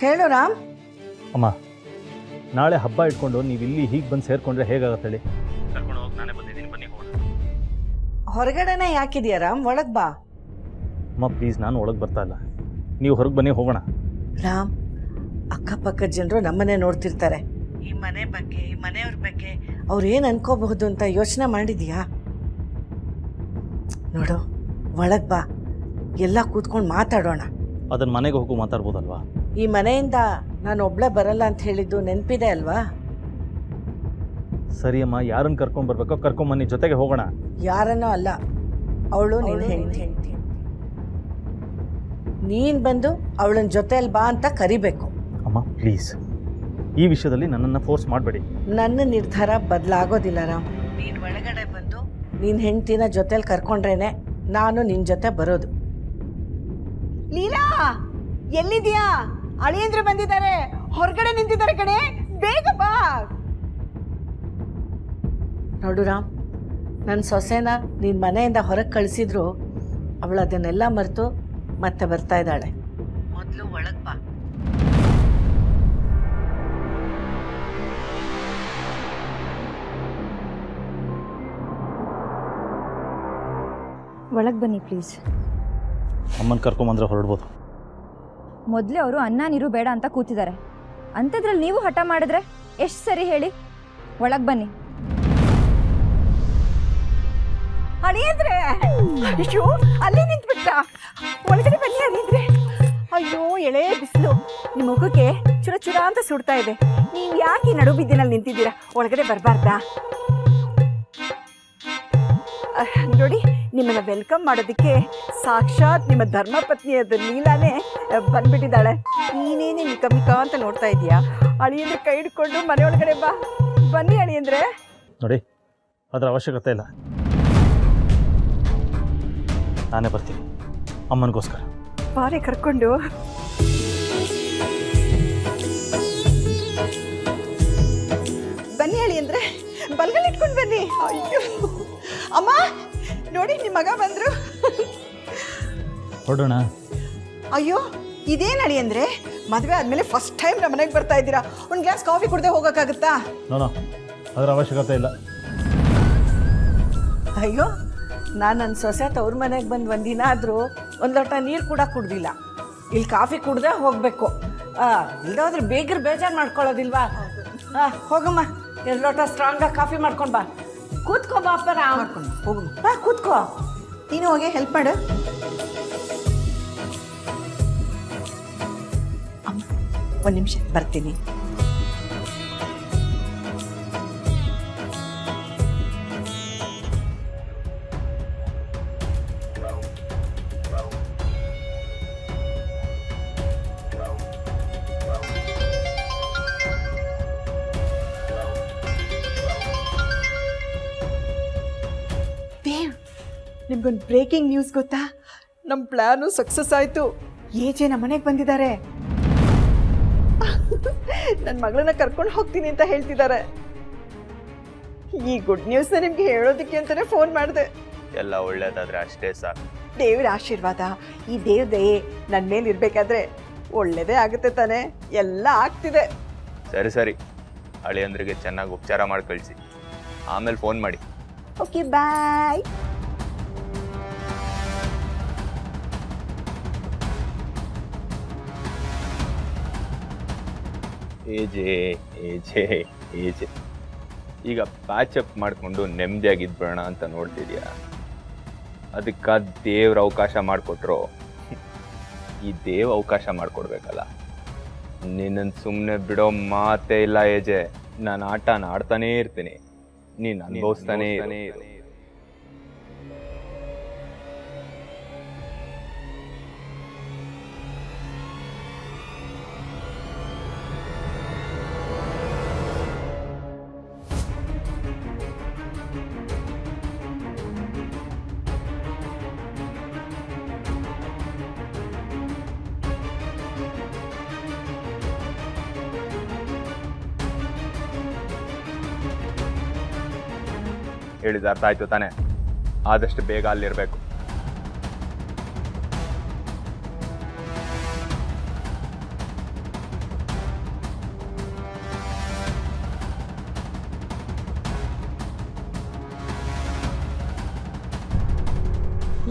ಹೇಳು ರಾಮ್. ಅಮ್ಮ, ನಾಳೆ ಹಬ್ಬ ಇಟ್ಕೊಂಡು ನೀವು ಇಲ್ಲಿ ಹೀಗೆ ಬಂದು ಸೇರಿಕೊಂಡ್ರೆ ಹೇಗಾಗತ್ತೆ ಹೇಳಿ? ಕರ್ಕೊಂಡು ಹೋಗಿ ನಾನೇ ಬಂದಿದ್ದೀನಿ, ಬನ್ನಿ ಹೋಗೋಣ. ಹೊರಗಡೆನೇ ಯಾಕಿದೆಯಾ ರಾಮ್, ಒಳಗೆ ಬಾ. ಅಮ್ಮ ಪ್ಲೀಸ್, ನಾನು ಒಳಗೆ ಬರ್ತಾ ಇಲ್ಲ, ನೀವು ಹೊರಗೆ ಬನ್ನಿ ಹೋಗೋಣ. ರಾಮ್, ಅಕ್ಕಪಕ್ಕದ ಜನರು ನಮ್ಮನೆ ನೋಡ್ತಿರ್ತಾರೆ. ಈ ಮನೆ ಬಗ್ಗೆ, ಈ ಮನೆಯವ್ರ ಬಗ್ಗೆ ಅವ್ರು ಏನು ಅನ್ಕೋಬಹುದು ಅಂತ ಯೋಚನೆ ಮಾಡಿದ್ಯಾ? ನೋಡು, ಒಳಗೆ ಬಾ, ಎಲ್ಲ ಕೂತ್ಕೊಂಡು ಮಾತಾಡೋಣ. ಅದನ್ನು ಮನೆಗೆ ಹೋಗಿ ಮಾತಾಡ್ಬೋದಲ್ವಾ? ಈ ಮನೆಯಿಂದ ನಾನು ಒಬ್ಳೆ ಬರಲ್ಲ ಅಂತ ಹೇಳಿದ್ದು ನೆನಪಿದೆ ಅಲ್ವಾ? ಸರಿ ಅಮ್ಮ, ಯಾರನ್ನು ಕರ್ಕೊಂಡ್ಬರ್ಬೇಕೋ ಕರ್ಕೊಂಬನ್ನಿ, ಜೊತೆಗೆ ಹೋಗೋಣ. ಯಾರನ್ನೋ ಅಲ್ಲ, ಅವಳು ನಿನ್ನ ಹೆಂಡತಿ. ನೀನು ಬಂದು ಅವಳನ್ನ ಜೊತೆಯಲ್ಲಿ ಬಾ ಅಂತ ಕರಿಬೇಕು. ಅಮ್ಮ ಪ್ಲೀಸ್, ಈ ವಿಷಯದಲ್ಲಿ ನನ್ನನ್ನು ಫೋರ್ಸ್ ಮಾಡಬೇಡಿ. ನನ್ನ ನಿರ್ಧಾರ ಬದಲಾಗೋದಿಲ್ಲ ರಾಮ್. ನೀನು ಒಳಗಡೆ ಬಂದು ನಿನ್ನ ಹೆಂಡತಿನ ಜೊತೆಲಿ ಕರ್ಕೊಂಡ್ರೇನೆ ನಾನು ನಿನ್ನ ಜೊತೆ ಬರೋದು. ಲೀಲಾ, ಎಲ್ಲಿದ್ಯಾ? ಅಳಿಯಂದ್ರು ಬಂದಿದ್ದಾರೆ, ಹೊರಗಡೆ ನಿಂತಿದ್ದಾರೆ ಕಡೆ, ಬೇಗ ಬಾ. ನೋಡು ರಾಮ್, ನನ್ನ ಸೊಸೆನ ನಿನ್ನ ಮನೆಯಿಂದ ಹೊರಗೆ ಕಳಿಸಿದ್ರು ಅವಳು ಅದನ್ನೆಲ್ಲ ಮರೆತು ಮತ್ತೆ ಬರ್ತಾ ಇದ್ದಾಳೆ. ಮೊದಲು ಒಳಗೆ ಬಾ. ಒಳಗೆ ಬನ್ನಿ ಪ್ಲೀಸ್. ಅಮ್ಮನ ಕರ್ಕೊಂಬಂದ್ರೆ ಹೊರಡ್ಬೋದು. ಮೊದಲೇ ಅವರು ಅನ್ನ ನೀರು ಬೇಡ ಅಂತ ಕೂತಿದ್ದಾರೆ, ಅಂಥದ್ರಲ್ಲಿ ನೀವು ಹಠ ಮಾಡಿದ್ರೆ ಎಷ್ಟು ಸರಿ ಹೇಳಿ? ಒಳಗೆ ಬನ್ನಿ. ಅಳಿಯಂದ್ರೆ, ಅಯ್ಯೋ ಅಲ್ಲೇ ನಿಂತ್ಬಿಟ್ಟ. ಒಳಗಡೆ ಬನ್ನಿ ಅಳಿಯಂದ್ರೆ. ಅಯ್ಯೋ ಎಳೆ ಬಿಸಿಲು, ನಿಮ್ಮ ಮುಖಕ್ಕೆ ಚುರ ಚುರ ಅಂತ ಸುಡ್ತಾ ಇದೆ. ನೀವು ಯಾಕೆ ನಡು ಬಿದ್ದಿನಲ್ಲಿ ನಿಂತಿದ್ದೀರಾ? ಒಳಗಡೆ ಬರಬಾರ್ದಾ? ನೋಡಿ, ನಿಮ್ಮನ್ನ ವೆಲ್ಕಮ್ ಮಾಡೋದಕ್ಕೆ ಸಾಕ್ಷಾತ್ ನಿಮ್ಮ ಧರ್ಮಪತ್ನಿಯಾದ ಲೀಲಾನೇ ಬಂದ್ಬಿಟ್ಟಿದ್ದಾಳೆ. ನೀನೇನೇ ನಿಕಮಿಕ ಅಂತ ನೋಡ್ತಾ ಇದೀಯಾ? ಅಳಿಯಂದ್ರೆ ಕೈ ಹಿಡ್ಕೊಂಡು ಮನೆ ಒಳಗಡೆ ಬಾ. ಬನ್ನಿ ಅಳಿಯಂದ್ರೆ. ನೋಡಿ, ಅದರ ಅವಶ್ಯಕತೆ ಇಲ್ಲ, ನಾನೇ ಬರ್ತೀನಿ ಅಮ್ಮನಿಗೋಸ್ಕರ. ಬಾರೆ ಕರ್ಕೊಂಡು. ಬನ್ನಿ ಅಳಿಯಂದ್ರೆ, ಬಲ್ಗಲ್ ಇಟ್ಕೊಂಡು ಬನ್ನಿ. ಅಯ್ಯೋ ಅಮ್ಮ, ನೋಡಿ ನಿಮ್ಮ ಮಗ ಬಂದ್ರು. ಹೊರಡೋಣ. ಅಯ್ಯೋ ಇದೇನು ಅಳಿಯಂದ್ರೆ, ಮದುವೆ ಆದಮೇಲೆ ಫಸ್ಟ್ ಟೈಮ್ ನಮ್ಮ ಮನೆಗೆ ಬರ್ತಾ ಇದ್ದೀರಾ. ಒಂದು ಗ್ಲಾಸ್ ಕಾಫಿ ಕುಡ್ದೆ ಹೋಗೋಕ್ಕಾಗುತ್ತಾ? ನೋ, ಅದರ ಅವಶ್ಯಕತೆ ಇಲ್ಲ. ಅಯ್ಯೋ, ನಾನು ನನ್ನ ಸೊಸೆ ತವ್ರ ಮನೆಗೆ ಬಂದು ಒಂದಿನ ಆದರೂ ಒಂದು ಲೋಟ ನೀರು ಕೂಡ ಕುಡ್ದಿಲ್ಲ. ಇಲ್ಲಿ ಕಾಫಿ ಕುಡ್ದೆ ಹೋಗಬೇಕು. ಇಲ್ಲದೋದ್ರೆ ಬೇಗರು ಬೇಜಾರು ಮಾಡ್ಕೊಳ್ಳೋದಿಲ್ವಾ? ಹೋಗಮ್ಮ, 2 ಲೋಟ ಸ್ಟ್ರಾಂಗಾಗಿ ಕಾಫಿ ಮಾಡ್ಕೊಂಡು ಬಾ. ಕೂತ್ಕೋ ಬಾಪ ರಾಮ್. ಮಾಡ್ಕೊಂಡು ಹೋಗು. ಕೂತ್ಕೋ. ನೀನು ಹೋಗಿ ಹೆಲ್ಪ್ ಮಾಡು. ಅಮ್ಮ, ಒಂದು ನಿಮಿಷ ಬರ್ತೀನಿ. ದೇವ್, ನಿಮ್ಗೊಂದು ಬ್ರೇಕಿಂಗ್ ನ್ಯೂಸ್ ಗೊತ್ತಾ? ನಮ್ಮ ಪ್ಲಾನು ಸಕ್ಸಸ್ ಆಯಿತು. ಏಜೆ ನಮ್ಮ ಮನೆಗೆ ಬಂದಿದ್ದಾರೆ. ನನ್ನ ಮಗಳನ್ನ ಕರ್ಕೊಂಡು ಹೋಗ್ತೀನಿ ಅಂತ ಹೇಳ್ತಿದ್ದಾರೆ. ಈ ಗುಡ್ ನ್ಯೂಸ್ನ ನಿಮ್ಗೆ ಹೇಳೋದಕ್ಕೆ ಅಂತಲೇ ಫೋನ್ ಮಾಡಿದೆ. ಎಲ್ಲ ಒಳ್ಳೇದಾದ್ರೆ ಅಷ್ಟೇ ಸಾಕು. ದೇವ್ರ ಆಶೀರ್ವಾದ, ಈ ದೇವ್ರ ದಯೆ ನನ್ನ ಮೇಲೆ ಇರಬೇಕಾದ್ರೆ ಒಳ್ಳೇದೇ ಆಗುತ್ತೆ ತಾನೆ. ಎಲ್ಲ ಆಗ್ತಿದೆ. ಸರಿ ಸರಿ, ಅಳಿಯಂದ್ರಿಗೆ ಚೆನ್ನಾಗಿ ಉಪಚಾರ ಮಾಡಿ ಕಳಿಸಿ, ಆಮೇಲೆ ಫೋನ್ ಮಾಡಿ. ಓಕೆ, ಬಾಯ್. ಏಜೆ ಏಜೆ ಏಜೆ, ಈಗ ಪ್ಯಾಚಪ್ ಮಾಡಿಕೊಂಡು ನೆಮ್ಮದಿಯಾಗಿದ್ಬಿಡೋಣ ಅಂತ ನೋಡ್ತಿದ್ಯಾ? ಅದಕ್ಕೆ ದೇವ್ರ ಅವಕಾಶ ಮಾಡಿಕೊಟ್ರು. ಈ ದೇವ್ ಅವಕಾಶ ಮಾಡಿಕೊಡ್ಬೇಕಲ್ಲ. ನಿನ್ನನ್ನು ಸುಮ್ಮನೆ ಬಿಡೋ ಮಾತೇ ಇಲ್ಲ ಏಜೆ. ನಾನು ಆಟನ ಆಡ್ತಾನೇ ಇರ್ತೀನಿ, ನೀನು ಅನುಭವಿಸ್ತಾನೇ ಇರು. ಹೇಳಿದ ಅರ್ಥ ಆಯ್ತು ತಾನೆ? ಆದಷ್ಟು ಬೇಗ ಅಲ್ಲಿರಬೇಕು.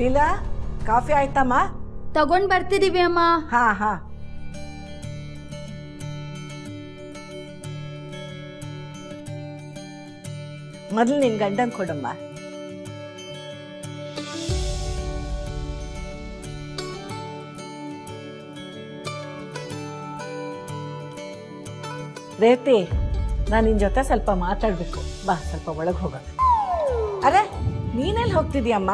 ಲೀಲಾ ಕಾಫಿ ಆಯ್ತಮ್ಮ? ತಗೊಂಡ್ ಬರ್ತಿದೀವಿ ಅಮ್ಮ. ಹಾ ಹಾ. ಮೊದಲು ನಿನ್ ಗಂಡನ್ ಕೊಡಮ್ಮ. ರೇವತಿ, ನಾನು ನಿನ್ ಜೊತೆ ಸ್ವಲ್ಪ ಮಾತಾಡ್ಬೇಕು. ಬಾ ಸ್ವಲ್ಪ ಒಳಗೆ ಹೋಗೋಣ. ಅರೆ ನೀನೆಲ್ಲಿ ಹೋಗ್ತಿದ್ಯಮ್ಮ?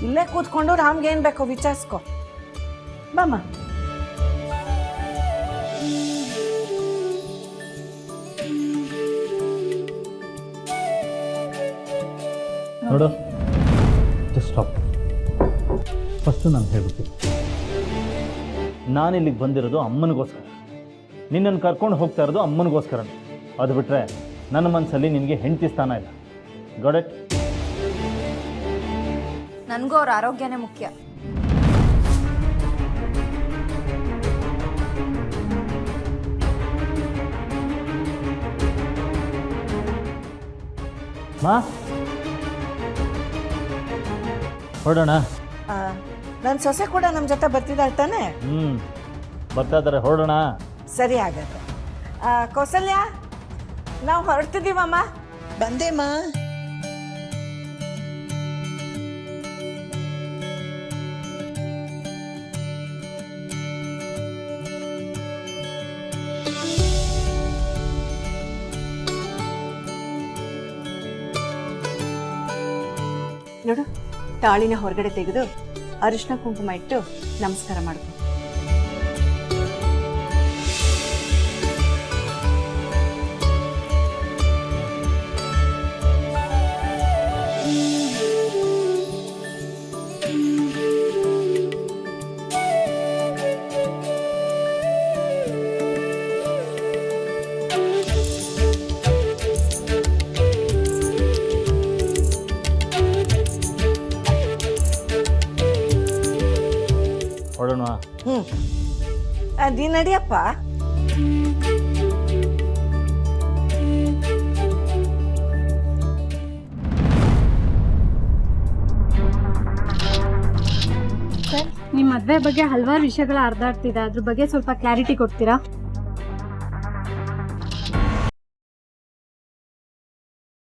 ಇಲ್ಲೇ ಕೂತ್ಕೊಂಡು ರಾಮ್ಗೆ ಏನ್ ಬೇಕೋ ವಿಚಾರಿಸ್ಕೊ. ಬಾಮ್ಮ. ನೋಡು, ಸ್ಟಾಪ್. ಫಸ್ಟು ನಾನು ಹೇಳ್ಬಿಟ್ಟು, ನಾನು ಇಲ್ಲಿಗೆ ಬಂದಿರೋದು ಅಮ್ಮನಿಗೋಸ್ಕರ. ನಿನ್ನನ್ನು ಕರ್ಕೊಂಡು ಹೋಗ್ತಾ ಇರೋದು ಅಮ್ಮನಿಗೋಸ್ಕರ. ಅದು ಬಿಟ್ಟರೆ ನನ್ನ ಮನಸ್ಸಲ್ಲಿ ನಿನಗೆ ಹೆಂಡತಿ ಸ್ಥಾನ ಇಲ್ಲ. Got it? ನನಗೂ ಅವ್ರ ಆರೋಗ್ಯನೇ ಮುಖ್ಯ. ಮಾ, ಹೊರಡೋಣ. ನನ್ನ ಸೊಸೆ ಕೂಡ ನಮ್ಮ ಜೊತೆ ಬರ್ತಿದ್ದಾಳೆ ತಾನೆ? ಬರ್ತಾ ಇದ್ದಾರೆ, ಹೊರಡೋಣ. ಸರಿ ಹಾಗಾದ್ರೆ. ಕೌಸಲ್ಯ, ನಾವು ಹೊರಡ್ತಿದ್ದೀವಮ್ಮ. ಬಂದೇಮ್ಮ. ನೋಡು, ತಾಳಿನ ಹೊರಗಡೆ ತೆಗೆದು ಅರಿಶಿನ ಕುಂಕುಮ ಇಟ್ಟು ನಮಸ್ಕಾರ ಮಾಡ್ಕೊ. ಹೊರಡೋಣ. ನೀ ನಡಿಯಪ್ಪ. ನಿಮ್ಮ ಮದ್ವೆ ಬಗ್ಗೆ ಹಲವಾರು ವಿಷಯಗಳ ಅರ್ಧ ಆಗ್ತಿದೆ, ಅದ್ರ ಬಗ್ಗೆ ಸ್ವಲ್ಪ ಕ್ಲಾರಿಟಿ ಕೊಡ್ತೀರಾ?